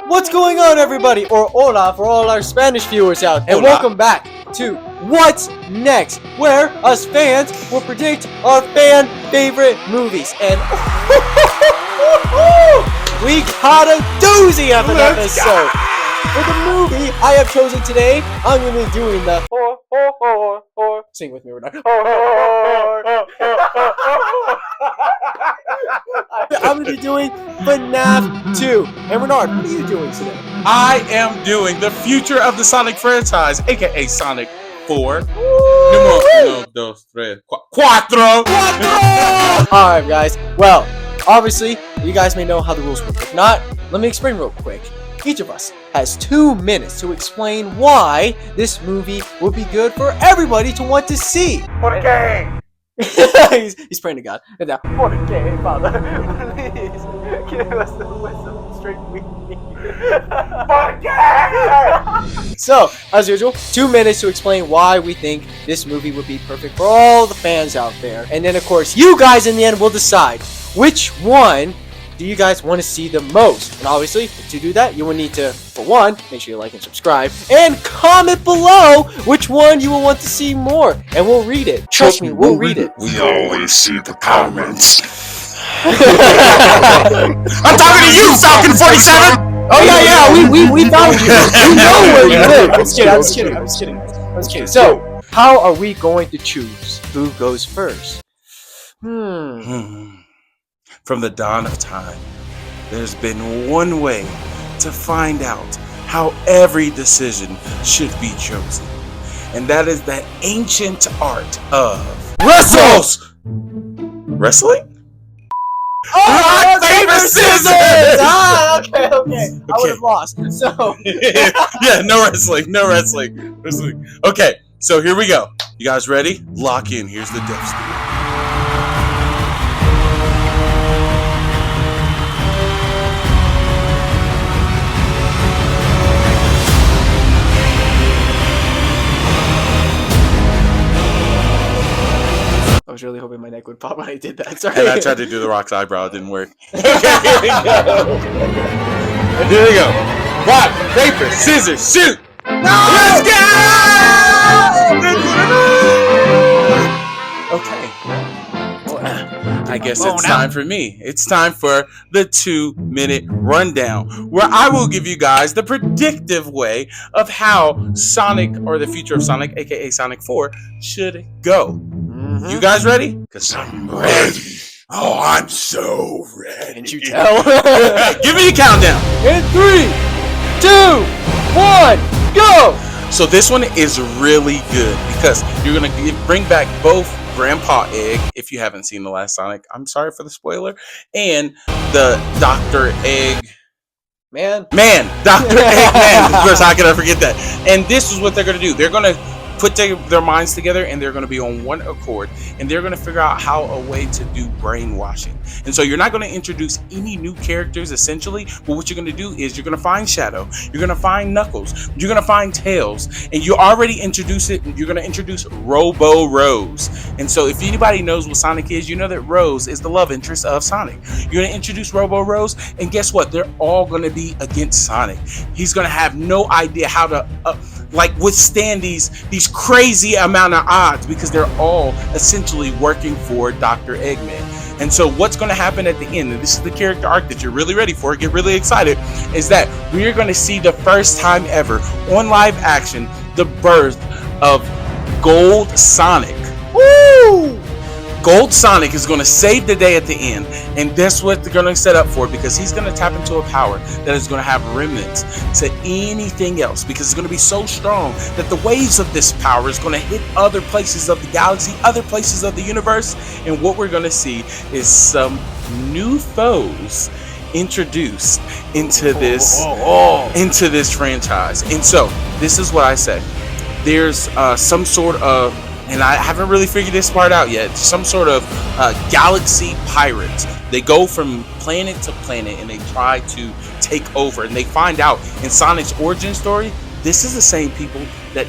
What's going on, everybody? Or hola for all our Spanish viewers out. And welcome back to What's Next, where us fans will predict our fan favorite movies. And we got a doozy of an episode. For the movie I have chosen today, I'm going to be doing the sing with me, we're not. I'm going to be doing FNAF 2. And Renard, what are you doing today? I am doing the future of the Sonic franchise, aka Sonic 4. Numero uno, dos, tres, cuatro. Alright, guys. Well, obviously, you guys may know how the rules work. If not, let me explain real quick. Each of us has 2 minutes to explain why this movie would be good for everybody to want to see. Okay. he's praying to God. And now, okay, Father, please give us the wisdom and strength we need. So, as usual, 2 minutes to explain why we think this movie would be perfect for all the fans out there. And then, of course, you guys in the end will decide which one do you guys want to see the most. And obviously, to do that, you will need to, for one, make sure you like and subscribe, and comment below which one you will want to see more, and we'll read it. Trust me, we'll read it. We always see the comments. I'm talking to you, Falcon 47! Oh yeah, we found you. We know where you live. I'm just kidding. So, how are we going to choose who goes first? From the dawn of time, there's been one way to find out how every decision should be chosen. And that is the ancient art of Wrestling? Oh, Rock, paper, scissors! Okay. I would have lost. So yeah, no wrestling. Okay, so here we go. You guys ready? Lock in. Here's the death steal. I was really hoping my neck would pop when I did that. Sorry. And I tried to do the Rock's eyebrow. It didn't work. Okay, here we go. Here we go. Rock, paper, scissors, shoot. No! Let's go! Okay. I guess it's time for me. It's time for the 2-minute rundown, where I will give you guys the predictive way of how Sonic, or the future of Sonic, aka Sonic 4, should go. You guys ready? Because I'm ready. Oh, I'm so ready. Can't you tell? Give me a countdown. In 3, 2, 1, go! So this one is really good because you're going to bring back both Grandpa Egg, if you haven't seen the last Sonic. I'm sorry for the spoiler. And the Dr. Egg... Man. Dr. Eggman. Of course, how can I forget that? And this is what they're going to do. They're going to put their minds together, and they're going to be on one accord, and they're going to figure out a way to do brainwashing. And so you're not going to introduce any new characters essentially, but what you're going to do is you're going to find Shadow, you're going to find Knuckles, you're going to find Tails, and you already introduce it. You're going to introduce Robo Rose. And so if anybody knows what Sonic is, you know that Rose is the love interest of Sonic. You're going to introduce Robo Rose, and guess what? They're all going to be against Sonic. He's going to have no idea how to withstand these crazy amount of odds, because they're all essentially working for Dr. Eggman. And so what's going to happen at the end, and this is the character arc that you're really ready for, get really excited, is that we're going to see the first time ever on live action the birth of Gold Sonic. Woo! Gold Sonic is going to save the day at the end, and that's what they're going to set up for, because he's going to tap into a power that is going to have remnants to anything else, because it's going to be so strong that the waves of this power is going to hit other places of the galaxy, other places of the universe, and what we're going to see is some new foes introduced into this franchise. And so this is what I say. There's some sort of, and I haven't really figured this part out yet, some sort of galaxy pirates. They go from planet to planet and they try to take over, and they find out in Sonic's origin story, this is the same people that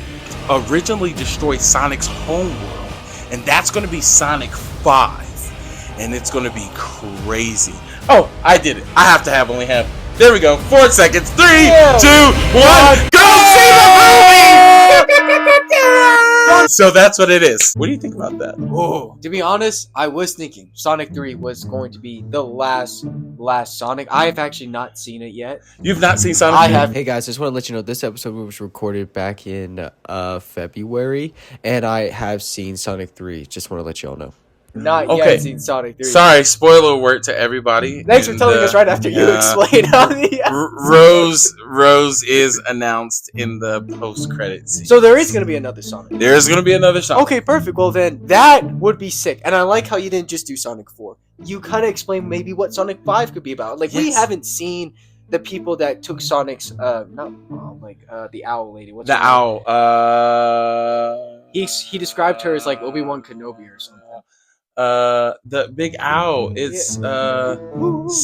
originally destroyed Sonic's homeworld, and that's going to be Sonic 5, and it's going to be crazy. Oh, I did it. I have to only have There we go. 4 seconds. 3, 2, 1. Go see the movie! So that's what it is. What do you think about that? Whoa. To be honest, I was thinking Sonic 3 was going to be the last Sonic. I have actually not seen it yet. You've not seen Sonic 3? I have. Hey guys, just want to let you know this episode was recorded back in February, and I have seen Sonic 3. Just want to let you all know. Not yet seen Sonic 3. Sorry, spoiler alert to everybody. Thanks for telling us right after you explained how the Rose is announced in the post-credit scene. So there is going to be another Sonic. There's going to be another Sonic. Okay, perfect. Well then, that would be sick. And I like how you didn't just do Sonic 4. You kind of explained maybe what Sonic 5 could be about. Like, we haven't seen the people that took Sonic's, the owl lady. What's the owl. He described her as like Obi-Wan Kenobi or something. The big owl. It's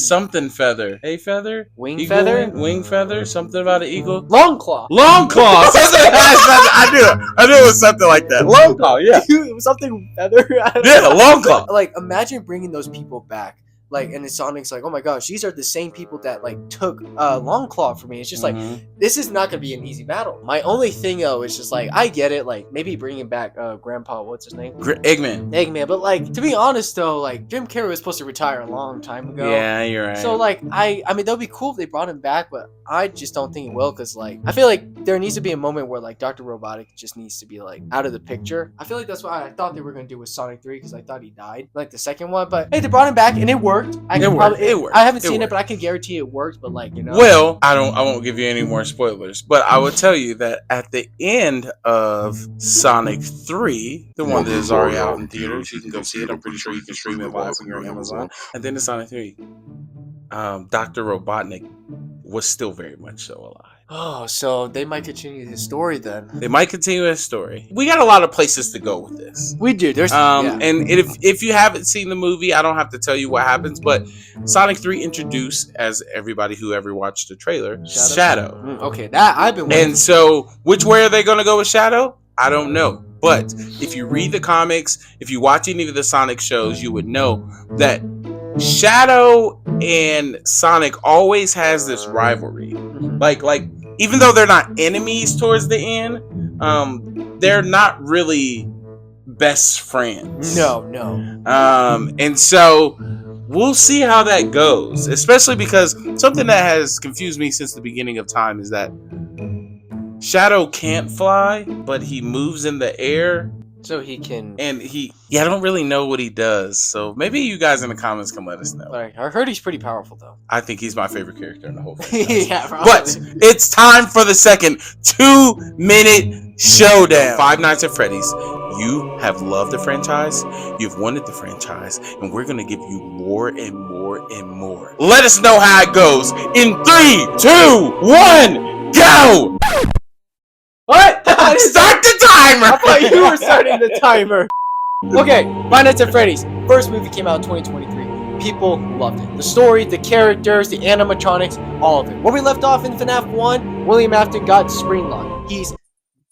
something feather. Hey, feather. Wing eagle feather. Wing feather. Something about an eagle. Long claw. Long claw. I knew it was something like that. Long claw. Yeah. It was something feather. Yeah, long claw. Like, imagine bringing those people back. Like, and Sonic's like, oh my gosh, these are the same people that like took Long Claw from me. It's just like, this is not gonna be an easy battle. My only thing though is just like, I get it, like maybe bringing back Grandpa, what's his name? Eggman. But like, to be honest though, like Jim Carrey was supposed to retire a long time ago. Yeah, you're right. So like, I mean, that'd be cool if they brought him back, but I just don't think it will, because like, I feel like there needs to be a moment where like Dr. Robotic just needs to be like out of the picture. I feel like that's what I thought they were gonna do with Sonic 3, because I thought he died, like the second one. But hey, they brought him back and it worked. It worked. I haven't seen it, but I can guarantee it worked. But like, you know. Well, I won't give you any more spoilers, but I will tell you that at the end of Sonic 3, the one that is already out in theaters, you can go see it. I'm pretty sure you can stream it live on your Amazon. And then in Sonic 3, Dr. Robotnik was still very much so alive. Oh, so they might continue his story then. They might continue his story. We got a lot of places to go with this. We do. There's and if you haven't seen the movie, I don't have to tell you what happens, but Sonic 3 introduced, as everybody who ever watched the trailer, Shadow. Okay, that I've been waiting. And so, which way are they going to go with Shadow? I don't know. But if you read the comics, if you watch any of the Sonic shows, you would know that Shadow and Sonic always has this rivalry. Like even though they're not enemies towards the end, they're not really best friends. No. And so we'll see how that goes, especially because something that has confused me since the beginning of time is that Shadow can't fly, but he moves in the air. So he can... And I don't really know what he does. So maybe you guys in the comments can let us know. Like, I heard he's pretty powerful, though. I think he's my favorite character in the whole franchise. Yeah, probably. But it's time for the second 2-minute showdown. Five Nights at Freddy's. You have loved the franchise. You've wanted the franchise. And we're going to give you more and more and more. Let us know how it goes. In 3, 2, 1, go! What? Start the timer! I thought you were starting the timer. Okay, Five Nights at Freddy's. First movie came out in 2023. People loved it. The story, the characters, the animatronics, all of it. Where we left off in FNAF 1, William Afton got spring-locked. He's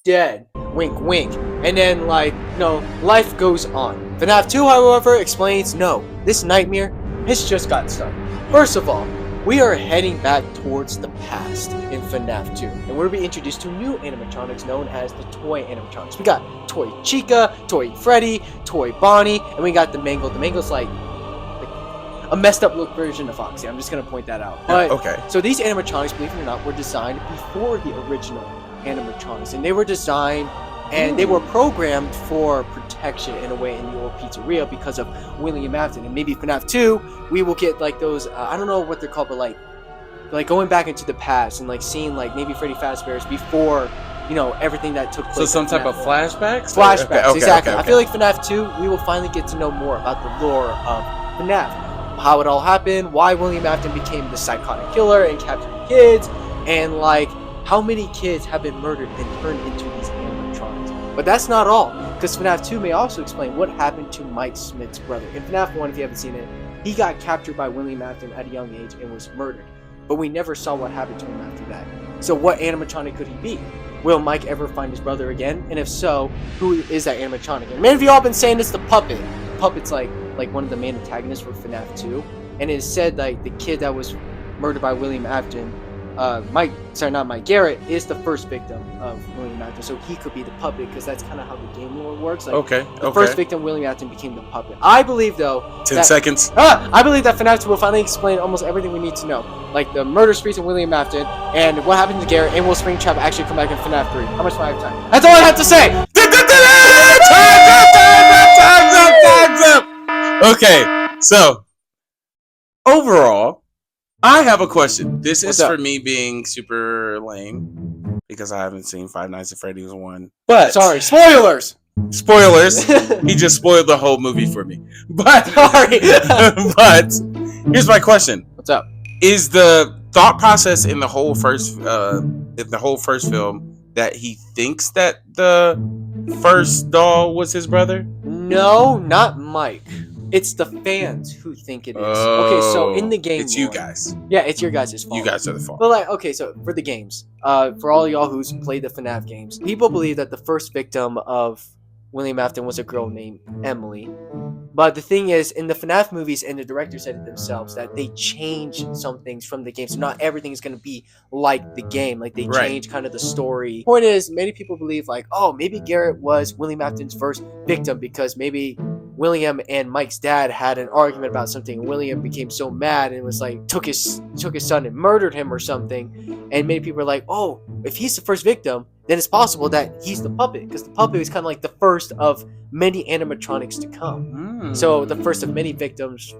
dead. Wink, wink. And then, life goes on. FNAF 2, however, explains, no, this nightmare has just got started. First of all, we are heading back towards the past in FNAF 2, and we'll be introduced to new animatronics known as the toy animatronics. We got Toy Chica, Toy Freddy, Toy Bonnie, and we got the Mangle. The Mangle's like a messed up look version of Foxy. I'm just gonna point that out. But, okay. So these animatronics, believe it or not, were designed before the original animatronics, and they were designed and they were programmed for protection in a way in the old pizzeria because of William Afton. And maybe FNAF 2, we will get like those, I don't know what they're called, but like going back into the past and like seeing like maybe Freddy Fazbear's before, everything that took place. So some type of flashbacks? Flashbacks, okay, exactly. okay. I feel like FNAF 2, we will finally get to know more about the lore of FNAF. How it all happened, why William Afton became the psychotic killer and captured kids, and like how many kids have been murdered and turned into these animatronics. But that's not all, because FNAF 2 may also explain what happened to Mike Smith's brother. In FNAF 1, if you haven't seen it, he got captured by William Afton at a young age and was murdered. But we never saw what happened to him after that. So what animatronic could he be? Will Mike ever find his brother again? And if so, who is that animatronic? And many of you all been saying it's the puppet. The puppet's like one of the main antagonists for FNAF 2. And it is said like the kid that was murdered by William Afton, Garrett is the first victim of William Afton, so he could be the puppet because that's kind of how the game lore works. Like, the first victim, William Afton, became the puppet. I believe, though, 10 seconds. I believe that FNAF 2 will finally explain almost everything we need to know, like the murder sprees of William Afton and what happened to Garrett, and will Springtrap actually come back in FNAF 3? How much do I have time? That's all I have to say. Time's up. Okay, so overall, I have a question. This is for me being super lame because I haven't seen Five Nights at Freddy's 1. But sorry, spoilers. He just spoiled the whole movie for me. But sorry. But here's my question. What's up? Is the thought process in the whole first film that he thinks that the first doll was his brother? No, not Mike. It's the fans who think it is. Okay, so in the game, it's you guys. Yeah, it's your guys' fault. You guys are the fault. But like, okay, so for the games, for all y'all who's played the FNAF games, people believe that the first victim of William Afton was a girl named Emily. But the thing is, in the FNAF movies, and the director said it themselves, that they changed some things from the game. So not everything is going to be like the game. Like, they change kind of the story. Point is, many people believe, like, oh, maybe Garrett was William Afton's first victim because maybe William and Mike's dad had an argument about something, and William became so mad and was like, took his son and murdered him or something. And many people are like, oh, if he's the first victim, then it's possible that he's the puppet, because the puppet is kind of like the first of many animatronics to come. So the first of many victims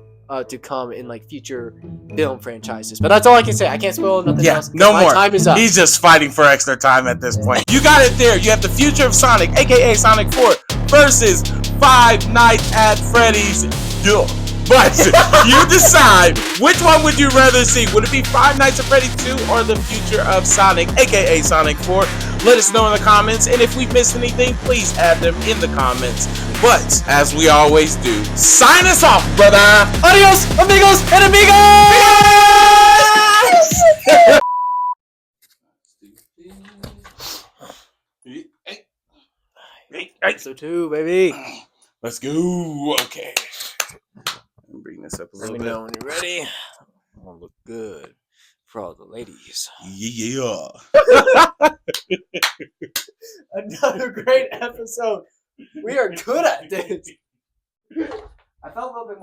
to come in like future film franchises. But that's all I can say. I can't spoil nothing else. No more. Time is up. He's just fighting for extra time at this point. You got it there. You have the future of Sonic, aka Sonic 4, versus Five Nights at Freddy's. But you decide, which one would you rather see? Would it be Five Nights at Freddy's 2 or the future of Sonic, aka Sonic 4? Let us know in the comments, and if we missed anything, please add them in the comments. But, as we always do, sign us off, brother! Adios, amigos and amigas! So two, baby. Let's go. Okay. Bring this up a little bit. Let me know when you're ready. I'm gonna look good for all the ladies. Yeah. Another great episode. We are good at this. I felt a little bit more.